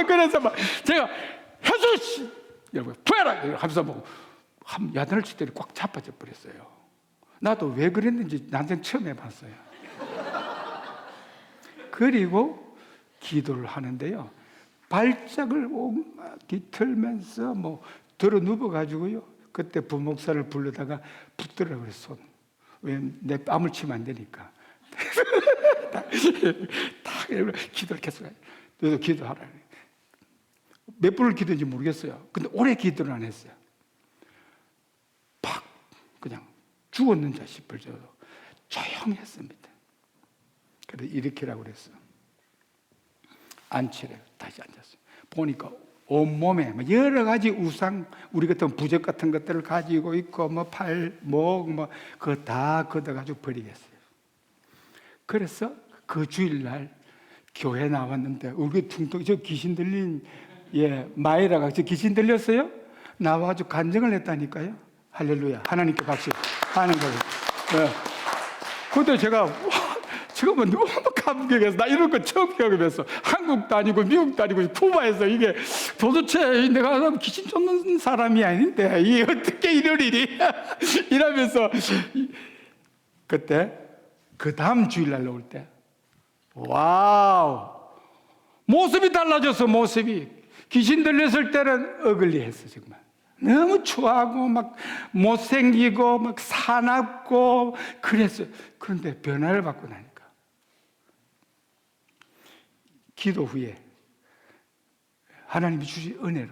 그래서 막 제가 예수 여러분 부해라 하면서 뭐 야단을 치더니 꽉 자빠져 버렸어요. 나도 왜 그랬는지 난생 처음 해봤어요. 그리고 기도를 하는데요, 발작을 뒤틀면서 뭐 들어 누워가지고요, 그때 부목사를 불러다가 붙들으라고 그랬어. 왜 내 뺨을 치면 안 되니까. 딱 기도를 계속 해요. 그래서 기도하라. 몇 분을 기도했는지 모르겠어요. 근데 오래 기도를 안 했어요. 팍 그냥 죽었는지 싶을 정도로 조용했습니다. 그래서 이렇게라고 그랬어. 앉히래요. 다시 앉았어요. 보니까 온몸에 여러 가지 우상, 우리 같은 부적 같은 것들을 가지고 있고, 뭐 팔, 목, 뭐 그거 다 걷어가지고 버리겠어요. 그래서 그 주일날 교회 나왔는데, 우리 퉁퉁 저 귀신 들린 마이라가 저 귀신 들렸어요? 나와가지고 간증을 했다니까요. 할렐루야. 하나님께 박수 하는 거예요. 그때 제가 뭐 너무 감격해서, 나 이런 거 처음 경험했어. 한국도 아니고 미국도 아니고 쿠바에서 이게 도대체 내가 귀신 쫓는 사람이 아닌데 이게 어떻게 이럴 일이 이러면서, 그때 그 다음 주일날 나올 때 와우, 모습이 달라졌어. 모습이 귀신 들렸을 때는 어글리했어. 정말 너무 추하고 막 못생기고 막 사납고 그랬어요. 그런데 변화를 받고 나니까 기도 후에 하나님이 주신 은혜로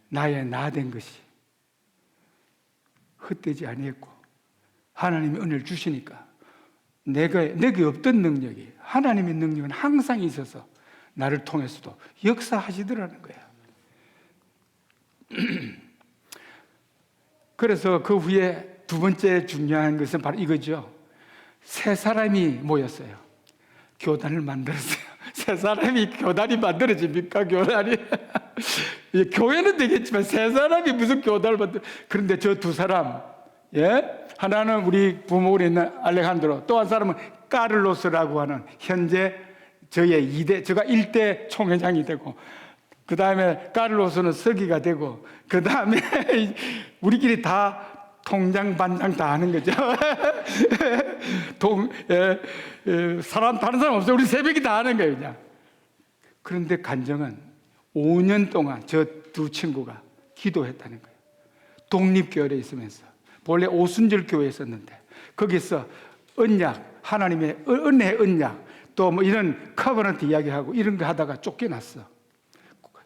나의 나 된 것이 헛되지 아니했고, 하나님이 은혜를 주시니까 내게 없던 능력이, 하나님의 능력은 항상 있어서 나를 통해서도 역사하시더라는 거야. 그래서 그 후에 두 번째 중요한 것은 바로 이거죠. 세 사람이 모였어요. 교단을 만들었어요. 세 사람이 교단이 만들어집니까? 교단이 교회는 되겠지만 세 사람이 무슨 교단을 만들? 그런데 저 두 사람, 하나는 우리 부모에 있는 알레한드로, 또 한 사람은 까를로스라고 하는 현재 저의 2대, 제가 1대 총회장이 되고, 그 다음에 까를로스는 서기가 되고, 그 다음에 우리끼리 다 통장 반장 다 하는 거죠. 다른 사람 없어요. 우리 새벽이 다 하는 거예요, 그냥. 그런데 간정은 5년 동안 저 두 친구가 기도했다는 거예요. 독립교회에 있으면서. 원래 오순절 교회에 있었는데 거기서 언약, 하나님의 은혜의 언약, 또 뭐 이런 커버넌트 이야기하고 이런 거 하다가 쫓겨났어.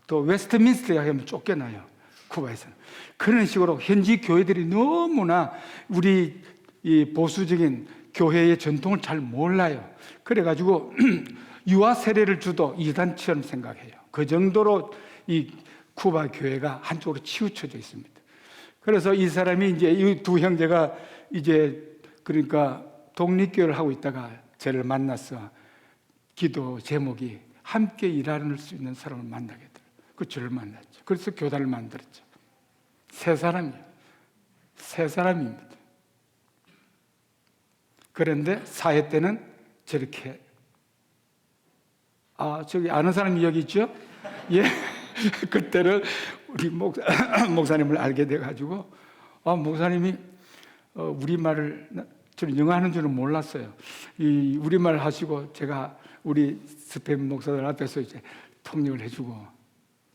또 웨스트민스터 이야기하면 쫓겨나요, 쿠바에서는. 그런 식으로 현지 교회들이 너무나 우리 이 보수적인 교회의 전통을 잘 몰라요. 그래가지고 유아 세례를 주도 이단처럼 생각해요. 그 정도로 이 쿠바 교회가 한쪽으로 치우쳐져 있습니다. 그래서 이 사람이 이제 이 두 형제가 이제 그러니까 독립교회를 하고 있다가 저를 만나서 기도 제목이 함께 일할 수 있는 사람을 만나게 돼요. 그 저를 만났죠. 그래서 교단을 만들었죠. 세 사람이에요. 세 사람입니다. 그런데 사회 때는 저렇게, 저기 아는 사람이 여기 있죠? 예. 그때는 우리 목사님을 알게 돼가지고, 목사님이 우리말을, 저는 영어 하는 줄은 몰랐어요. 이 우리말 하시고 제가 우리 스팸 목사들 앞에서 이제 통역을 해주고,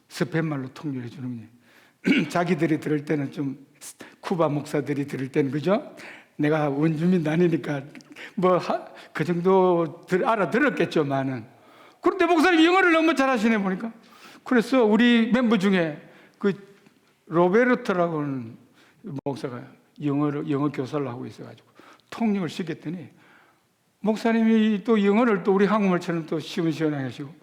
스팸말로 통역해 주는 거예요. 자기들이 들을 때는 좀, 쿠바 목사들이 들을 때는, 그죠? 내가 원주민도 아니니까 뭐 그 정도 알아들었겠죠만은. 그런데 목사님 영어를 너무 잘하시네 보니까. 그래서 우리 멤버 중에 그 로베르토라고 하는 목사가 영어 교사를 하고 있어가지고 통역을 시켰더니, 목사님이 또 영어를 또 우리 한국말처럼 또 시원시원하게 하시고,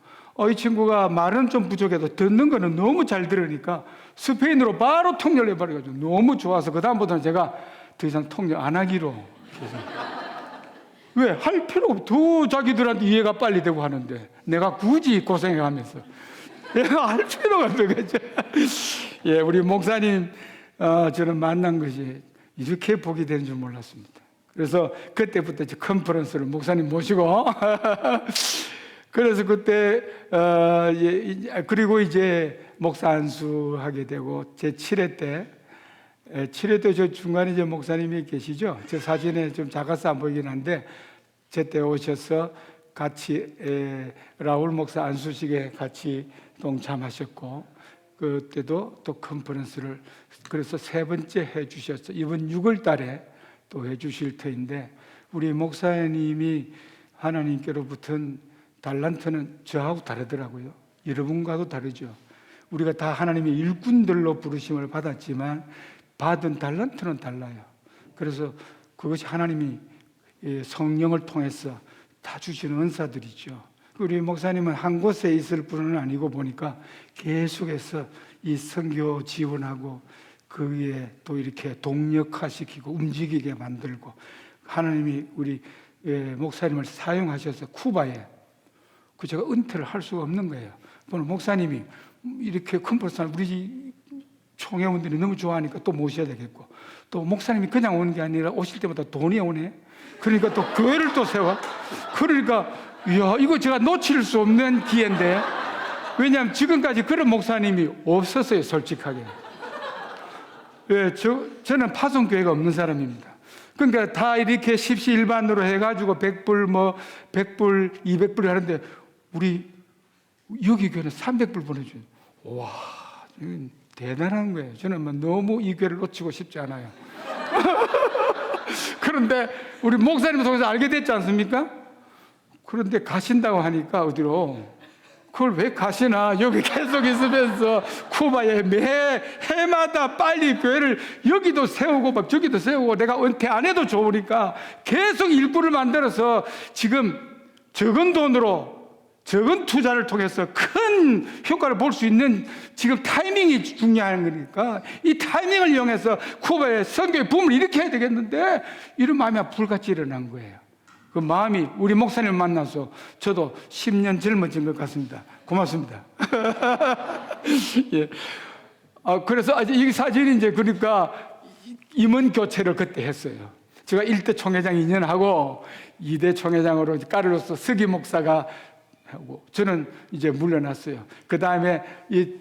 이 친구가 말은 좀 부족해도 듣는 거는 너무 잘 들으니까 스페인어로 바로 통역을 해버려가지고 너무 좋아서 그다음부터는 제가 더 이상 통역 안 하기로. 왜? 할 필요 없어. 자기들한테 이해가 빨리 되고 하는데 내가 굳이 고생하면서 할 필요가 없는 거죠. 예, 우리 목사님 저는 만난 것이 이렇게 복이 되는 줄 몰랐습니다. 그래서 그때부터 이제 컨퍼런스를 목사님 모시고 그래서 그때 그리고 이제 목사 안수하게 되고 제 7회 때 7회 때 저 중간에 이제 목사님이 계시죠. 제 사진에 좀 작아서 안 보이긴 한데 제때 오셔서 같이 라울 목사 안수식에 같이 동참하셨고, 그때도 또 컨퍼런스를 그래서 세 번째 해주셨어요. 이번 6월 달에 또 해주실 터인데, 우리 목사님이 하나님께로부터 달란트는 저하고 다르더라고요. 여러분과도 다르죠. 우리가 다 하나님의 일꾼들로 부르심을 받았지만 받은 달란트는 달라요. 그래서 그것이 하나님이 성령을 통해서 다 주시는 은사들이죠. 우리 목사님은 한 곳에 있을 뿐은 아니고 보니까 계속해서 이 선교 지원하고 거기에 또 이렇게 동력화시키고 움직이게 만들고, 하나님이 우리 목사님을 사용하셔서 쿠바에 제가 은퇴를 할 수가 없는 거예요. 오늘 목사님이 이렇게 컨퍼런스를 우리 총회원들이 너무 좋아하니까 또 모셔야 되겠고, 또 목사님이 그냥 오는 게 아니라 오실 때마다 돈이 오네. 그러니까 또 교회를 또 세워. 그러니까 이야, 이거 제가 놓칠 수 없는 기회인데, 왜냐하면 지금까지 그런 목사님이 없었어요, 솔직하게. 예, 저는 파송교회가 없는 사람입니다. 그러니까 다 이렇게 십시일반으로 해가지고 100불, 100불, 200불 하는데, 우리 여기 교회는 300불 보내줘요. 와, 대단한 거예요. 저는 뭐 너무 이 교회를 놓치고 싶지 않아요. 그런데 우리 목사님 통해서 알게 됐지 않습니까? 그런데 가신다고 하니까 어디로? 그걸 왜 가시나? 여기 계속 있으면서 쿠바에 매 해마다 빨리 교회를 여기도 세우고 막 저기도 세우고, 내가 은퇴 안 해도 좋으니까 계속 일부를 만들어서 지금 적은 돈으로 적은 투자를 통해서 큰 효과를 볼 수 있는 지금 타이밍이 중요한 거니까 이 타이밍을 이용해서 쿠바의 선교의 붐을 일으켜야 되겠는데, 이런 마음이 불같이 일어난 거예요. 그 마음이 우리 목사님을 만나서 저도 10년 젊어진 것 같습니다. 고맙습니다. 예. 그래서 이 사진이 이제 그러니까 임원 교체를 그때 했어요. 제가 1대 총회장 2년 하고 2대 총회장으로 까르로스 서기 목사가 하고, 저는 이제 물러났어요. 그 다음에 이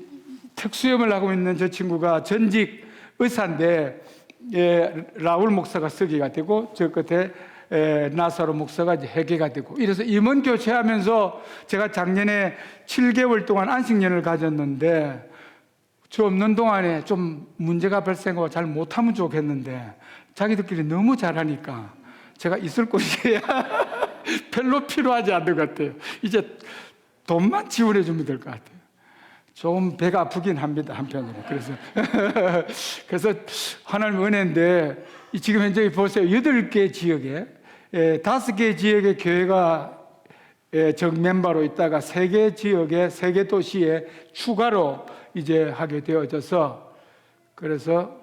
특수염을 하고 있는 저 친구가 전직 의사인데, 라울 목사가 서기가 되고, 저 끝에 나사로 목사가 이제 회계가 되고, 이래서 임원 교체하면서 제가 작년에 7개월 동안 안식년을 가졌는데, 저 없는 동안에 좀 문제가 발생하고 잘 못하면 좋겠는데 자기들끼리 너무 잘하니까 제가 있을 곳이 별로 필요하지 않는 것 같아요. 이제 돈만 지원해 주면 될 것 같아요. 좀 배가 아프긴 합니다, 한편으로. 그래서 하나님 은혜인데, 지금 현재 보세요. 8개 지역에 5개 지역의 교회가 정 멤버로 있다가 3개 지역에 3개 도시에 추가로 이제 하게 되어져서, 그래서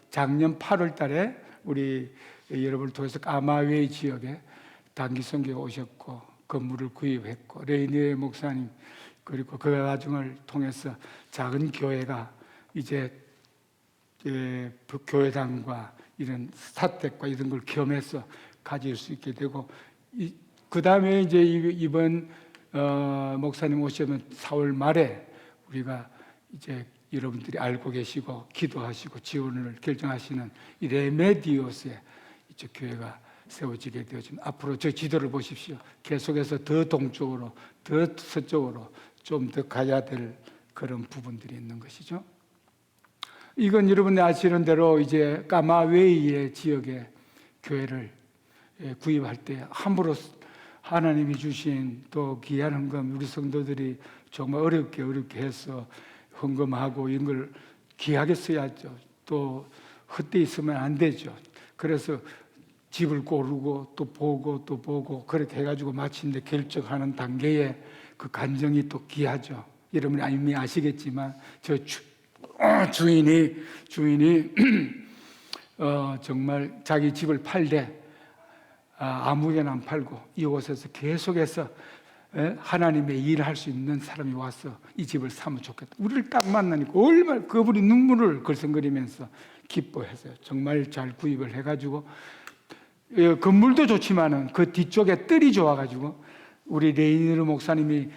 작년 8월 달에 우리 여러분을 통해서 까마웨이 지역에 단기 선교가 오셨고 건물을 구입했고, 레이니에 목사님 그리고 그 과정을 통해서 작은 교회가 이제 교회당과 이런 스타텍과 이런 걸 겸해서 가질 수 있게 되고, 그 다음에 이제 이번 목사님 오시면 4월 말에 우리가 이제 여러분들이 알고 계시고 기도하시고 지원을 결정하시는 이 레메디오스에 이쪽 교회가 세워지게 되어지면, 앞으로 저 지도를 보십시오. 계속해서 더 동쪽으로, 더 서쪽으로 좀 더 가야 될 그런 부분들이 있는 것이죠. 이건 여러분이 아시는 대로 이제 까마웨이의 지역에 교회를 구입할 때 함부로 하나님이 주신 또 귀한 헌금, 우리 성도들이 정말 어렵게 해서 헌금하고 이런 걸 귀하게 써야죠. 또 헛되이 있으면 안 되죠. 그래서 집을 고르고 또 보고 그렇게 해가지고 마침내 결정하는 단계에 그 간정이 또 귀하죠. 여러분이 이미 아시겠지만 저 주인이 정말 자기 집을 팔되 아무개나 안 팔고 이곳에서 계속해서 하나님의 일을 할 수 있는 사람이 와서 이 집을 사면 좋겠다. 우리를 딱 만나니까 얼마나 그분이 눈물을 글썽거리면서 기뻐했어요. 정말 잘 구입을 해가지고, 건물도 좋지만은 그 뒤쪽에 뜰이 좋아가지고 우리 레이니르 목사님이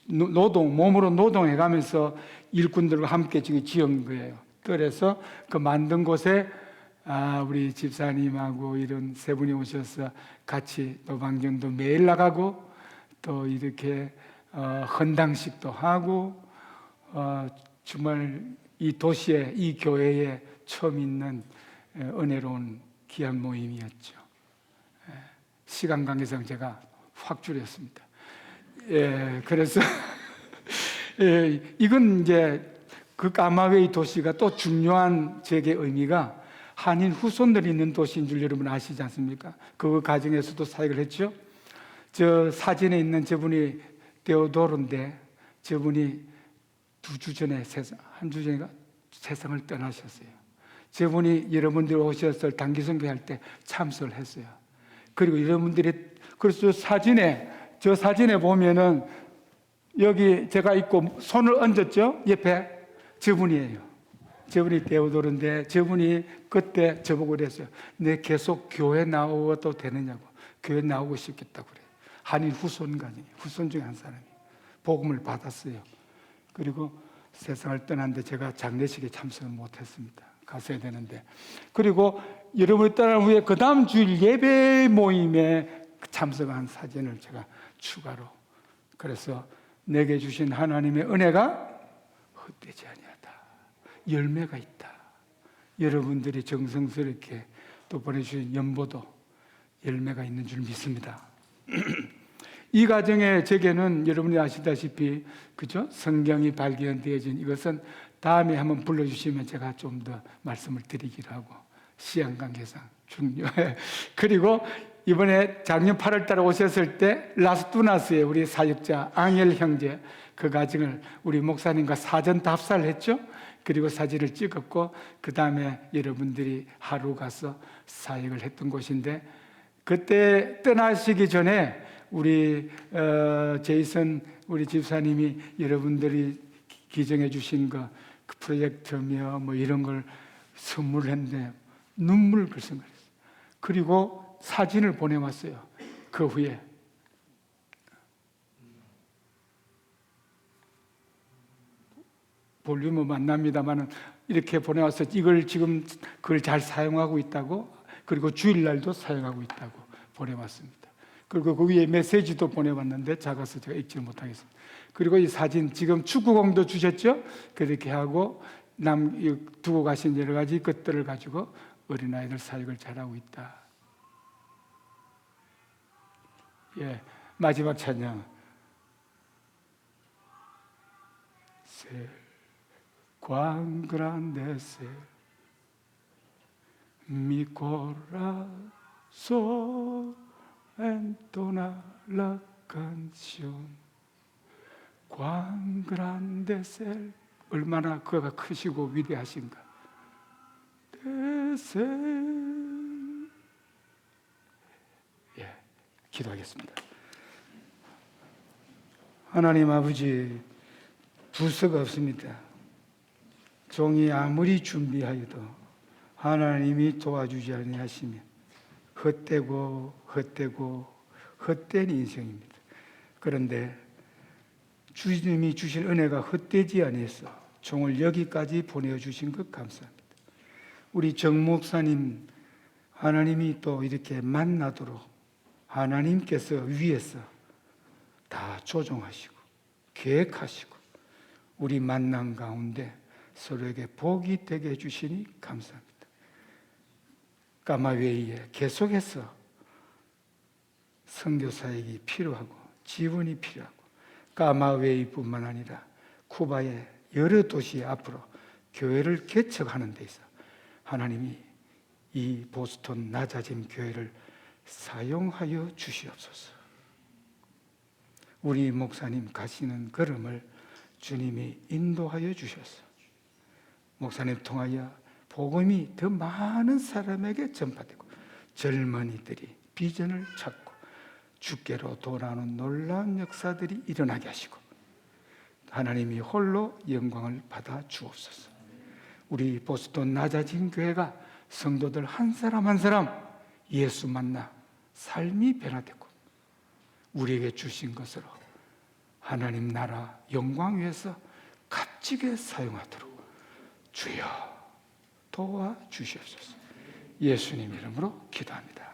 몸으로 노동해가면서 일꾼들과 함께 지금 지은 거예요. 그래서 그 만든 곳에 우리 집사님하고 이런 세 분이 오셔서 같이 노방경도 매일 나가고 또 이렇게 헌당식도 하고, 정말 이 도시에, 이 교회에 처음 있는 은혜로운 귀한 모임이었죠. 시간 관계상 제가 확 줄였습니다. 그래서 이건 이제 그 까마웨이 도시가 또 중요한 제게 의미가 한인 후손들이 있는 도시인 줄 여러분 아시지 않습니까? 그 과정에서도 사역을 했죠. 저 사진에 있는 저분이 데오도르인데, 저분이 한 주 전인가 세상을 떠나셨어요. 저분이 여러분들 오셔서 단기 선교할 때 참석을 했어요. 그리고 여러분들이, 그래서 저 사진에 보면은 여기 제가 있고 손을 얹었죠? 옆에 저분이에요. 저분이 데오도르인데, 저분이 그때 저보고 그랬어요. 내 계속 교회 나오도 되느냐고. 교회 나오고 싶겠다고 그래요. 한인 후손 중에 한 사람이 복음을 받았어요. 그리고 세상을 떠났는데 제가 장례식에 참석을 못했습니다. 갔어야 되는데. 그리고 여러분이 떠난 후에 그 다음 주일 예배 모임에 참석한 사진을 제가 추가로, 그래서 내게 주신 하나님의 은혜가 헛되지 아니하다. 열매가 있다. 여러분들이 정성스럽게 또 보내주신 연보도 열매가 있는 줄 믿습니다. 이 과정에 제게는 여러분이 아시다시피 그죠? 성경이 발견되어진 이것은 다음에 한번 불러주시면 제가 좀 더 말씀을 드리기로 하고 시간 관계상 중요해. 그리고 이번에 작년 8월 달에 오셨을 때 라스투나스의 우리 사역자 앙헬 형제 그 가정을 우리 목사님과 사전 답사를 했죠. 그리고 사진을 찍었고 그 다음에 여러분들이 하루 가서 사역을 했던 곳인데 그때 떠나시기 전에 우리 제이슨 우리 집사님이 여러분들이 기증해 주신 그 프로젝트며 뭐 이런 걸 선물을 했는데 눈물 글썽거렸어요. 그리고 사진을 보내왔어요. 그 후에 볼륨은 만납니다만은 이렇게 보내와서 이걸 지금 그걸 잘 사용하고 있다고, 그리고 주일날도 사용하고 있다고 보내왔습니다. 그리고 그 위에 메시지도 보내왔는데 작아서 제가 읽지 못하겠습니다. 그리고 이 사진 지금 축구공도 주셨죠? 그렇게 하고 두고 가신 여러 가지 것들을 가지고 어린아이들 사역을 잘하고 있다. 예, 마지막 찬양. Cuán grande es mi corazón entona la canción. Cuán grande es él. 얼마나 그가 크시고 위대하신가. 예, 기도하겠습니다. 하나님 아버지, 부서가 없습니다. 종이 아무리 준비하여도 하나님이 도와주지 아니하시면 헛된 인생입니다. 그런데 주님이 주신 은혜가 헛되지 아니해서 종을 여기까지 보내주신 것 감사합니다. 우리 정 목사님 하나님이 또 이렇게 만나도록 하나님께서 위에서 다 조종하시고 계획하시고 우리 만남 가운데 서로에게 복이 되게 해주시니 감사합니다. 까마웨이에 계속해서 선교사역이 필요하고 지원이 필요하고 까마웨이뿐만 아니라 쿠바의 여러 도시 앞으로 교회를 개척하는 데 있어 하나님이 이 보스턴 나자짐 교회를 사용하여 주시옵소서. 우리 목사님 가시는 걸음을 주님이 인도하여 주셔서 목사님 통하여 복음이 더 많은 사람에게 전파되고 젊은이들이 비전을 찾고 주께로 돌아오는 놀라운 역사들이 일어나게 하시고 하나님이 홀로 영광을 받아 주옵소서. 우리 보스턴 나자진 교회가 성도들 한 사람 한 사람 예수 만나 삶이 변화되고 우리에게 주신 것으로 하나님 나라 영광 위에서 값지게 사용하도록 주여 도와주시옵소서. 예수님 이름으로 기도합니다.